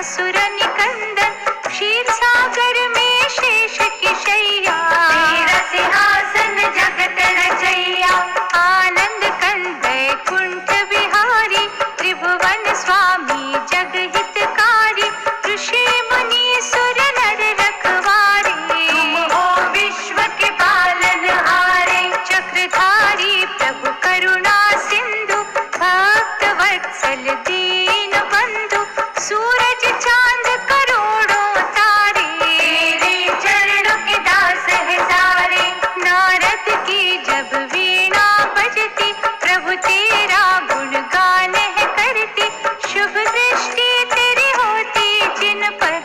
असुर निकंदन, क्षीर सागर में शेष की शैया, तेरा सिंहासन जगत रचैया। आनंद कंद कुंठ बिहारी, त्रिभुवन स्वामी जग हितकारी, ऋषि मुनि सुर नर रखवारे, तुम हो विश्व के पालनहारे। चक्रधारी प्रभु करुणा सिंधु, भक्त वत्सल दीन बंधु, सूरज चांद करोड़ों तारे, तेरे चरणों के दास है सारे। नारद की जब वीणा बजती, प्रभु तेरा गुणगान है करती, शुभ दृष्टि तेरी होती जिन पर,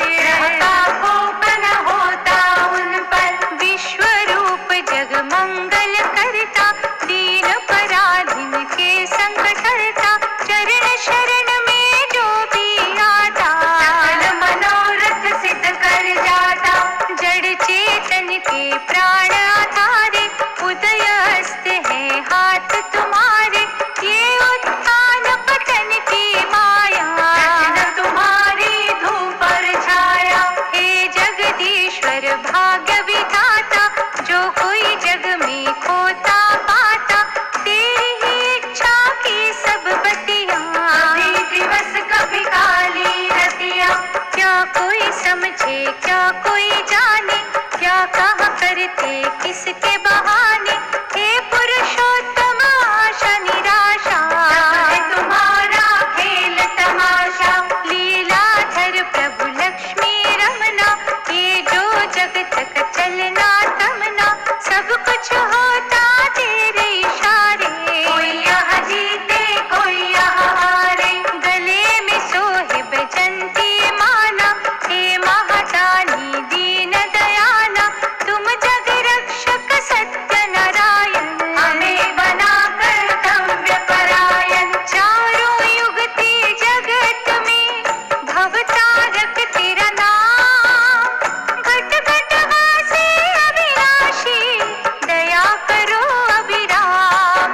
कोपन होता उन पर। विश्व रूप जग मंगल करता, दीन पराधीन के संकट हरता, चरण शरण में जो भी आता, सकल मनोरथ सिद्ध कर जाता। जड़ चेतन के प्राण आधारे, उदय हस्त है हाथ तुम्हारे, ये उत्थान पतन की माया, रचना तुम्हारी धूप और छाया। हे जगदीश्वर भाग्य विधाता, जो कोई जग में खोता पाता, तेरी ही इच्छा की सब बतियां, कभी दिवस कभी काली रतियां। क्या कोई समझे क्या कोई जाने, क्या कहा करते किसके बहाने। हे पुरुषोत्तम आशा निराशा, सब है तुम्हारा खेल तमाशा। लीलाधर प्रभु लक्ष्मी रमना, ये जो जगत का चलना तमना, सब कुछ होता तेरे इशारे। कोई यहाँ जीते कोई यहाँ हारे, गले में सोहे बैजंती माला, हे महादानी दीन दयाना, तुम जग रक्षक सत्य नारायण, हमें बना कर्तव्य परायण। चारों युग ते जगत में, भवतारक तेरा नाम, घट घट वासी अविनाशी, दया करो अभिराम।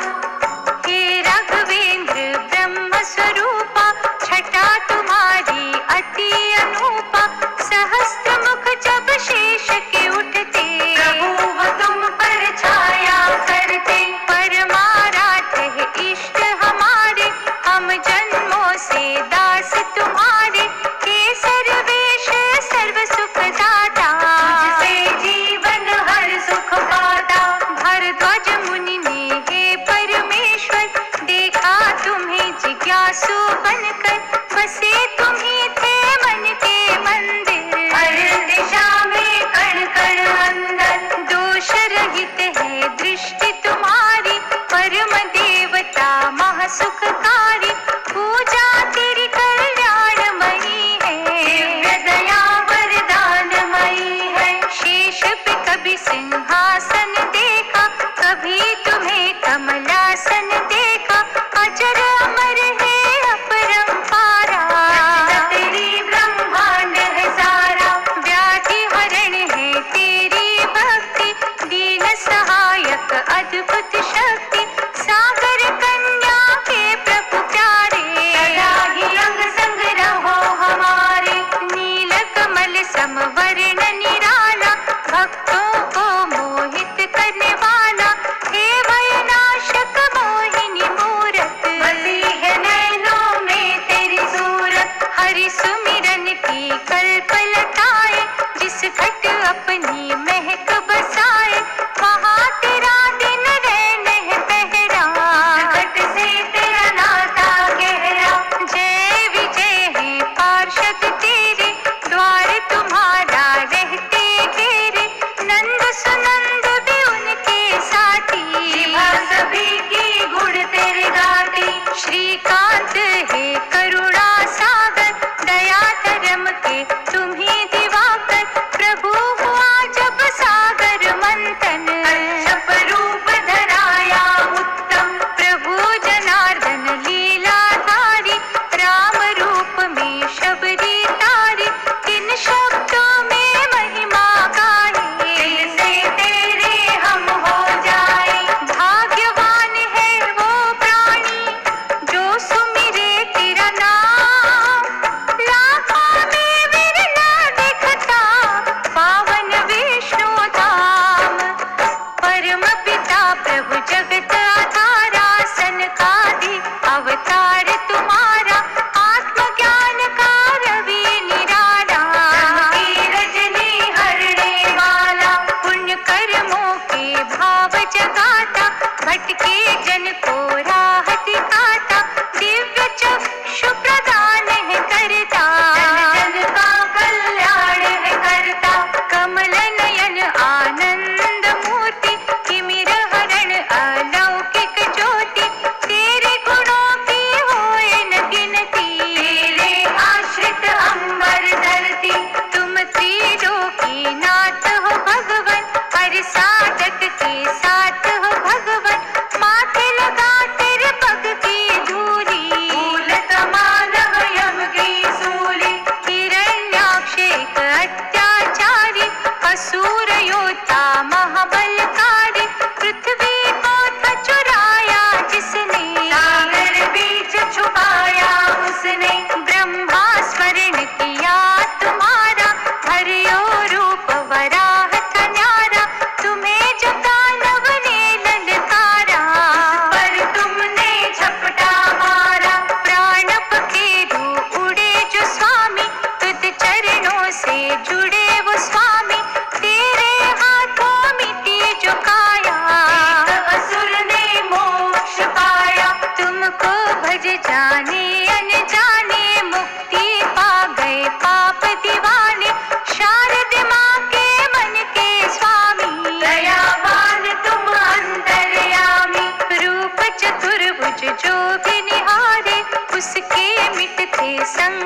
हे राघवेंद्र ब्रह्म स्वरूपा, छटा तुम्हारी अति अनूपा, सहस्त्र मुख जब शेष के उठते, प्रभु वो तुम पर छाया करते। परमाराध्य है इष्ट हमारे, हम जन्मों से दास तुम्हारे। हे सर्वेश सर्व सुख दाता, तुझसे जीवन हर सुख पाता। भरद्वाज मुनि ने हे परमेश्वर, देखा तुम्हें जिज्ञासु बनकर, बसे तुम्ही थे मन के मंदिर, हर दिशा में कण कण अंदर। दोष रहित है दृष्टि तुम्हारी, परम देवता महासुखकारी, पूजा तेरी कल्याणमयी है, दिव्य दया वरदानमयी है। शेष पे कभी सिंहासन देखा, कभी तुम्हें कमलासन देखा, अजर अमर है अपरंपार।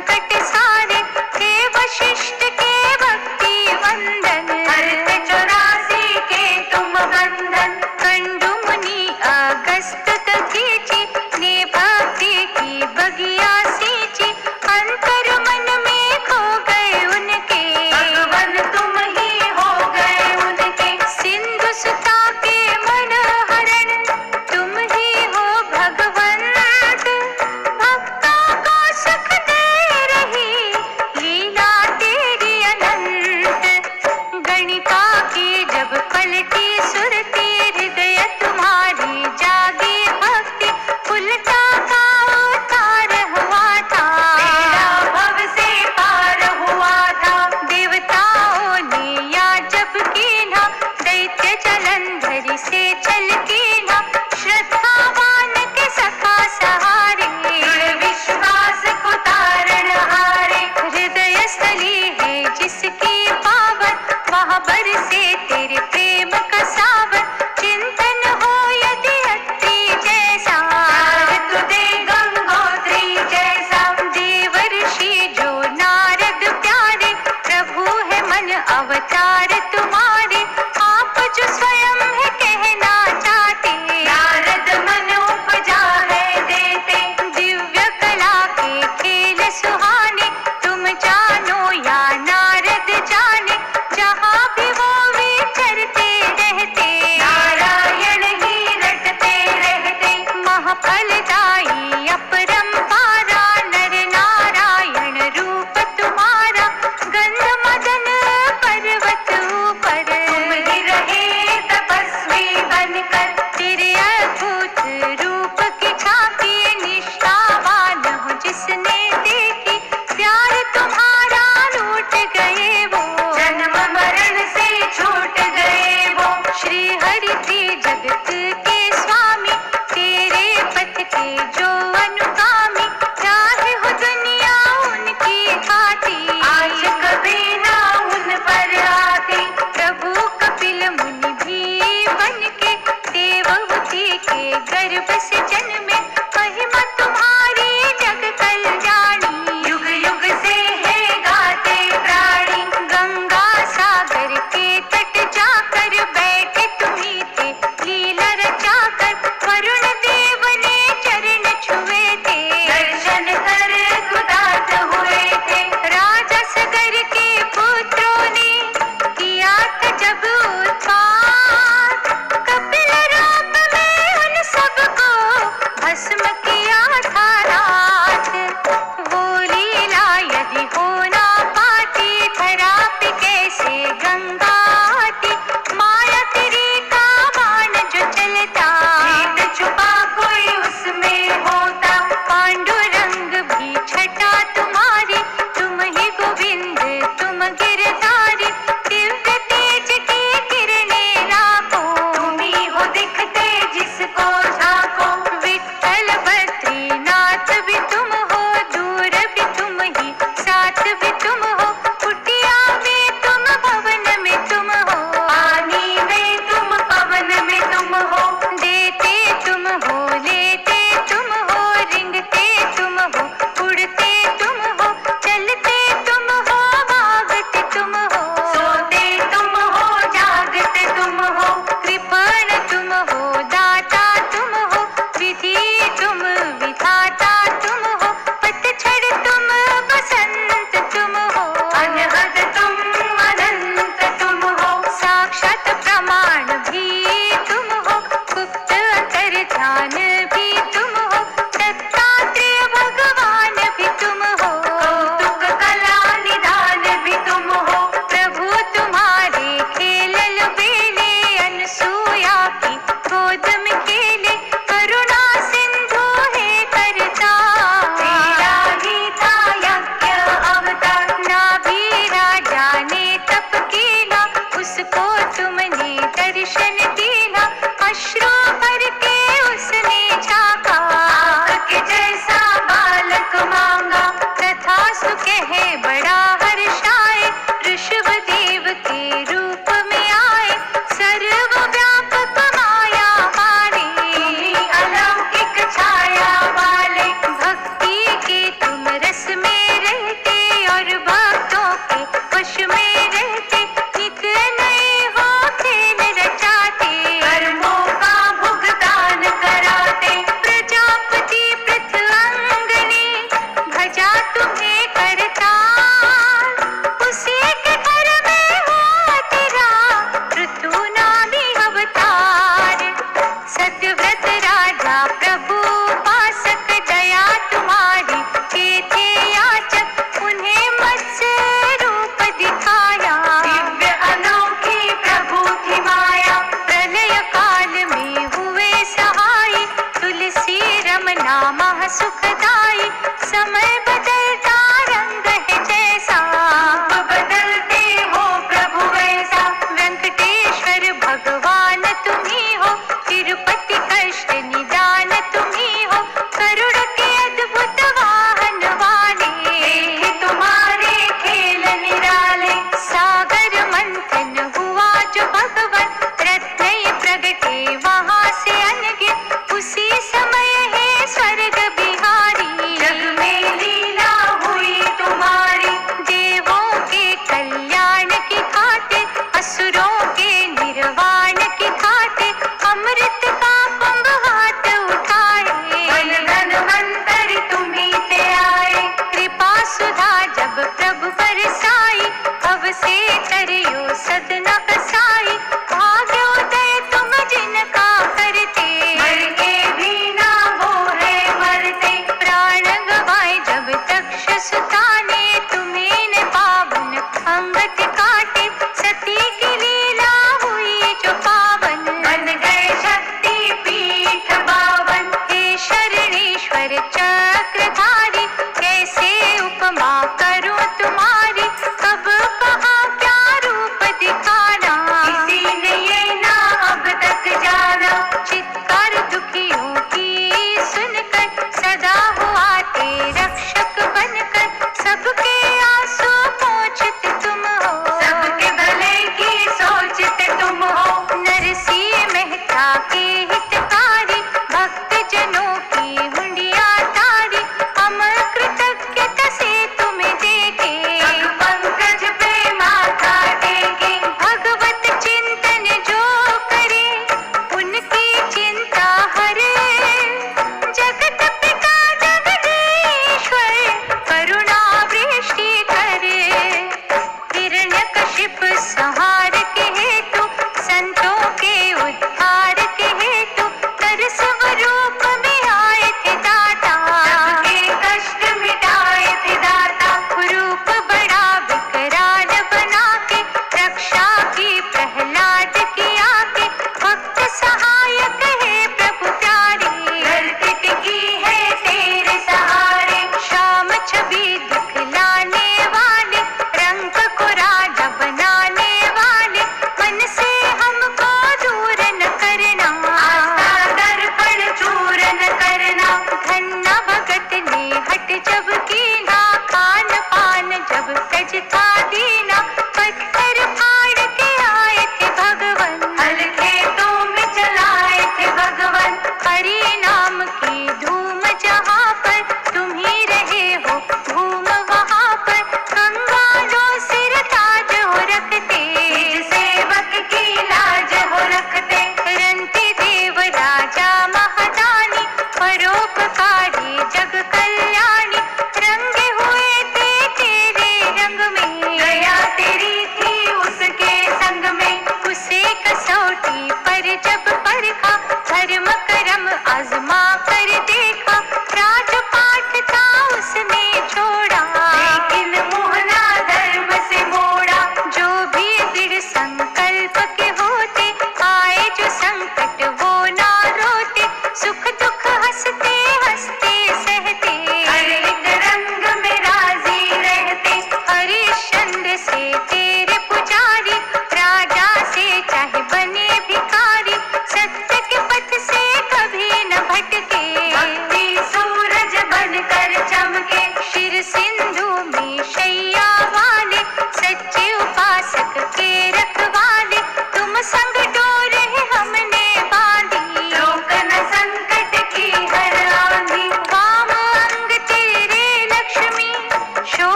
संकट सारे, हे वशिष्ठ के भक्ति वंदन। हरते 84 के तुम बंधन, कंडु मुनि अगस्त दधीचि, ने भक्ति की बगिया सींची। अंतर मन में खो गए उनके, भगवन तुम ही हो गए उनके। सिंधु सुता के मन हरण, तुम ही हो भगवंत। भक्तों को सुख दे रही लीला तेरी अनंत। गणिका की जब पलटी सुरती, हृदय तुम्हारी जागी भक्ति। उल्टा का उतार हुआ था, तेरा भव से पार हुआ था। देवताओं ने या जब कीन्हा, दैत्य जलंधर से चल कीन्हा। श्रद्धावान के सखा सहारे, विश्वास को तारण हारे। हृदय स्थली है जिसकी पावन, वहाँ बरसे तेरे प्रेम का सावन। चिंतन हो यदि अत्रि जैसा, तु दे गंगोत्री जैसा। देवर्षि जो नारद प्यारे, प्रभु है मन अवतार तुम्हारे। आप जो स्वयं है कहना चाहते, नारद मन उपजा है देते। दिव्य कला के खेल सुहाने, तुम जानो या नारद जाने। जहाँ भी वो विचरते रहते, नारायण ही रटते रहते। महाफलदायी अपरंपारा, नर नारायण रूप तुम्हारा। गंध मदन पर्वत ऊपर, तुम ही रहे तपस्वी बनकर। तेरे अद्भुत रूप की झांकी, निष्ठावान हो जिसने देखी। प्यार तुम्हारा लूट गए वो, जन्म मरण से छूट गए वो। श्री हरि थे जगत के स्वामी, तेरे पथ के जो अनुगामी। चाहे हो दुनिया उनकी खाती, आज कभी ना उन पर आती। प्रभु कपिल मुनि भी बन के, देवहूति के गर्भ से जन्मे। महिमा तुम्हारी जग कल्याणी, युग युग से है गाते प्राणी। गंगा सागर के तट जाकर, बैठे तुम्ही थे लीला रचाकर। वरुण देव ने चरण छुए थे, दर्शन कर कृतार्थ हुए थे। राजा सगर के पुत्रों ने किया था जब उत्पात, कपिल रूप में उन सबको भस्म किया था रात। वो लीला यदि हो ना पाती, धरा पे कैसे गंगा आती। माया तेरी का बाण जो चलता, भेद छुपा कोई उसमें होता। पांडुरंग भी छटा तुम्हारी, तुम ही गोविंद तुम गिरधारी। दिव्य तेज की किरणें लाखों, तुम ही हो दिखते जिसको झांको। विठ्ठल बद्रीनाथ भी तुम हो, दूर भी तुम ही, साथ भी तुम हो। कुटिया में तुम, भवन में तुम हो, पानी में तुम, पवन में तुम हो। देते तुम हो, लेते तुम हो, रिंगते तुम हो, उड़ते तुम हो। चलते तुम हो, भागते तुम हो, सोते तुम हो, जागते तुम हो। कृपण तुम हो, दाता तुम हो, विधि तुम विधाता तुम हो। पतझड़ तुम, बसंत तुम हो, सिद्ध